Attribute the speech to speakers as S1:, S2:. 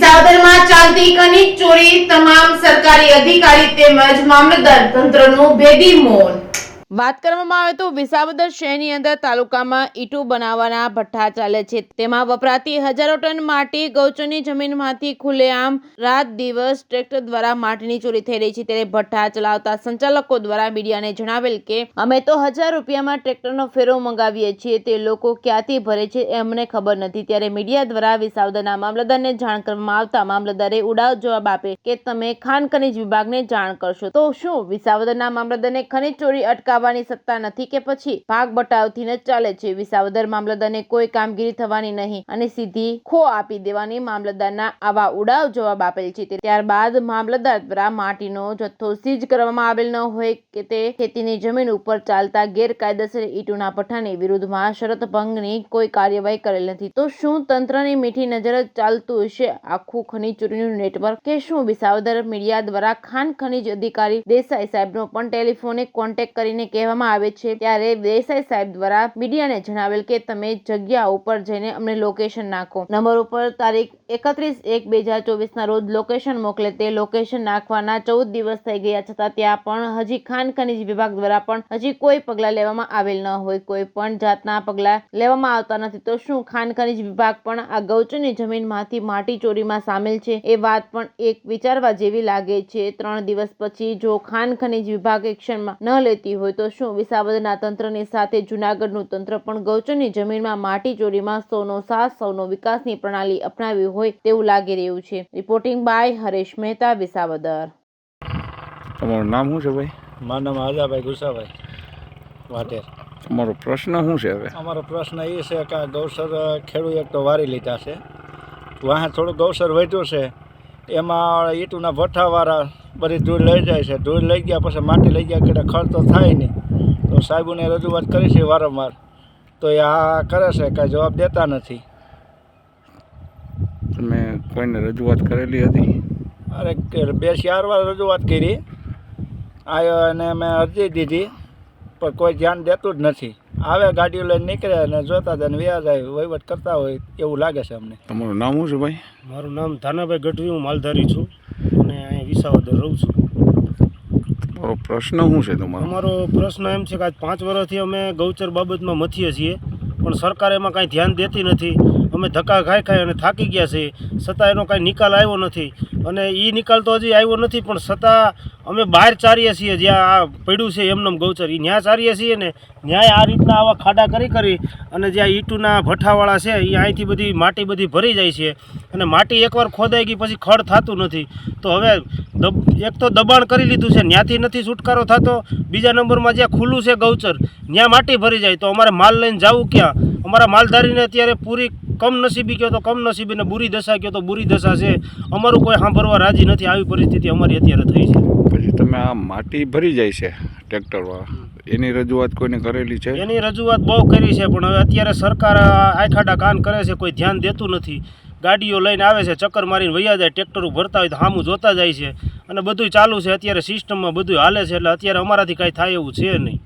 S1: વિસાવદરમાં ચાલતી ખનીજ ચોરી, તમામ સરકારી અધિકારી તેમજ મામલતદાર તંત્રનું ભેદી મૌન। વાત કરવામાં આવે તો વિસાવદર શહેરની અંદર તાલુકામાં ઈંટો બનાવવાના ભઠ્ઠા ચાલે છે। તેમાં વપરાતી હજારો ટન માટી ગૌચરની જમીનમાંથી ખુલ્લેઆમ રાત દિવસ ટ્રેક્ટર દ્વારા માટીની ચોરી થઈ રહી છે। ત્યારે ભઠ્ઠા ચલાવતા સંચાલકો દ્વારા મીડિયાને જણાવેલ કે અમે તો 1000 રૂપિયામાં ટ્રેક્ટરનો ફેરો મંગાવીએ છીએ, તે લોકો ક્યાંથી ભરે છે એ અમને ખબર નથી। ત્યારે મીડિયા દ્વારા વિસાવદરના મામલતદારને જાણ કરવામાં આવતા મામલતદારે ઉડાવ જવાબ આપે કે તમે ખાણ ખનીજ વિભાગને જાણ કરશો। તો શું વિસાવદરના મામલતદારને ખનીજ ચોરી અટકાવવાની સત્તા નથી કે પછી ભાગ બટાવથી જ ચાલે છે? વિસાવદર મામલતદારને કોઈ કામગીરી થવાની નહીં અને સીધી ખો આપી દેવાની મામલતદારના આવા ઉડાવ જવાબ આપેલ છે। ત્યારબાદ મામલતદાર દ્વારા માટીનો જથ્થો સીઝ કરવામાં આવેલ ન હોય કે તે ખેતીની જમીન ઉપર ચાલતા ગેરકાયદેસર ઈંટોના ભઠ્ઠાની વિરુદ્ધમાં શરત ભંગની કોઈ કાર્યવાહી કરેલ નથી। તો શું તંત્રની મીઠી નજર જ ચાલતું હશે આખું ખનીજ ચોરીનું નેટવર્ક, કે શું વિસાવદર મીડિયા દ્વારા ખાણ ખનીજ અધિકારી દેસાઈ સાહેબનો પણ ટેલિફોનિક કોન્ટેક્ટ કરીને કહેવામાં આવે છે? ત્યારે દેસાઈ સાહેબ દ્વારા મીડિયાને જણાવેલ કે તમે જગ્યા ઉપર જઈને અમને લોકેશન નાખો। નંબર ઉપર તારીખ 31/1/2024 ના રોજ લોકેશન મોકલે। તે લોકેશન નાખવાના 14 દિવસ થઈ ગયા છતાં ત્યાં પણ હજી ખાણ ખનીજ વિભાગ દ્વારા પણ હજી કોઈ પગલાં લેવામાં આવેલ ન હોય, કોઈ પણ જાતના પગલાં લેવામાં આવતા નથી। તો શું ખાણ ખનીજ વિભાગ પણ આ ગૌચરની જમીનમાંથી માટી ચોરીમાં સામેલ છે? એ વાત પણ એક વિચારવા જેવી લાગે છે। 3 દિવસ પછી જો ખાણ ખનીજ વિભાગ એક્શનમાં ન લેતી હોય તો શું વિસાવદરના તંત્રની સાથે જૂનાગઢનું તંત્ર પણ ગૌચરની જમીનમાં માટી ચોરીમાં સૌનો સાથ સૌનો વિકાસની પ્રણાલી અપનાવી હોય તેવું લાગી રહ્યું છે। Reporting by Haresh Mehta, Visavadar.
S2: તમારું નામ શું છે ભાઈ?
S3: મારું નામ આજાભાઈ ગુસાભાઈ વાટેર।
S2: તમારો પ્રશ્ન શું છે? હવે
S3: અમારો પ્રશ્ન એ છે કે આ ગૌસર ખેડૂત એક તો વારી લીધા છે, વાહે થોડું ગૌસર વધ્યું છે, એમાં ઈંટુના ભઠ્ઠાવાળા બધી ધૂળ લઈ જાય છે। ધૂળ લઈ ગયા પછી માટી લઈ ગયા કે ખર્ચ તો થાય નહીં। તો સાહેબોને રજૂઆત કરી છે વારંવાર, તો એ આ કરે છે, કાંઈ જવાબ દેતા નથી।
S2: તમે કોઈને રજૂઆત કરેલી હતી?
S3: અરે 2-4 વાર રજૂઆત કરી, આવ્યો અને મેં અરજી દીધી, પણ કોઈ ધ્યાન દેતું જ નથી। આવે ગાડીઓ લઈને નીકળે અને જોતા જાય ને વ્યાજ આવે વહીવટ કરતા હોય એવું લાગે છે અમને।
S2: તમારું નામ શું છે ભાઈ?
S4: મારું નામ ધાનાભાઈ ગઢવી, હું માલધારી છું અને અહીં વિસાવદર રહું છું।
S2: તમારો પ્રશ્ન શું છે તમારો?
S4: અમારો પ્રશ્ન એમ છે કે આજ 5 વર્ષથી અમે ગૌચર બાબતમાં મથીએ છીએ, પણ સરકાર એમાં કાંઈ ધ્યાન દેતી નથી। અમે ધક્કા ખાઈ અને થાકી ગયા છીએ, છતાં એનો કાંઈ નિકાલ આવ્યો નથી। અને એ નિકાલ તો હજી આવ્યો નથી, પણ છતાં અમે બહાર ચારીએ છીએ, જ્યાં આ પડ્યું છે એમનેમ ગૌચર એ ન્યા ચારીએ છીએ ને ન્યાય આ રીતના આવા ખાડા કરી અને જ્યાં ઈંટુના ભઠ્ઠાવાળા છે એ અહીંથી બધી માટી બધી ભરી જાય છે, અને માટી એકવાર ખોદાઈ ગઈ પછી ખડ થતું નથી। તો હવે એક તો દબાણ કરી લીધું છે, ત્યાંથી નથી છુટકારો થતો, બીજા નંબરમાં જ્યાં ખુલ્લું છે ગૌચર ત્યાં માટી ભરી જાય તો અમારે માલ લઈને જવું ક્યાં? અમારા માલધારીને અત્યારે પૂરી કમનસીબી કહો તો કમનસીબી ને બુરી દશા કહો તો બુરી દશા છે। અમારું કોઈ સાંભળવા રાજી નથી। આવી પરિસ્થિતિ અમારી અત્યારે થઈ છે।
S2: પછી તમે આ માટી ભરી જાય છે ટ્રેક્ટરવાળા, એની રજૂઆત કોઈને કરેલી છે?
S4: એની રજૂઆત બહુ કરી છે, પણ હવે અત્યારે સરકાર આખાડા કાન કરે છે, કોઈ ધ્યાન દેતું નથી। ગાડીઓ લઈને આવે છે, ચક્કર મારીને વૈયા જાય, ટ્રેક્ટરો ભરતા હોય તો સામું જોતા જાય છે, અને બધું ચાલુ છે અત્યારે સિસ્ટમમાં બધું હાલે છે, એટલે અત્યારે અમારાથી કાંઈ થાય એવું છે નહીં।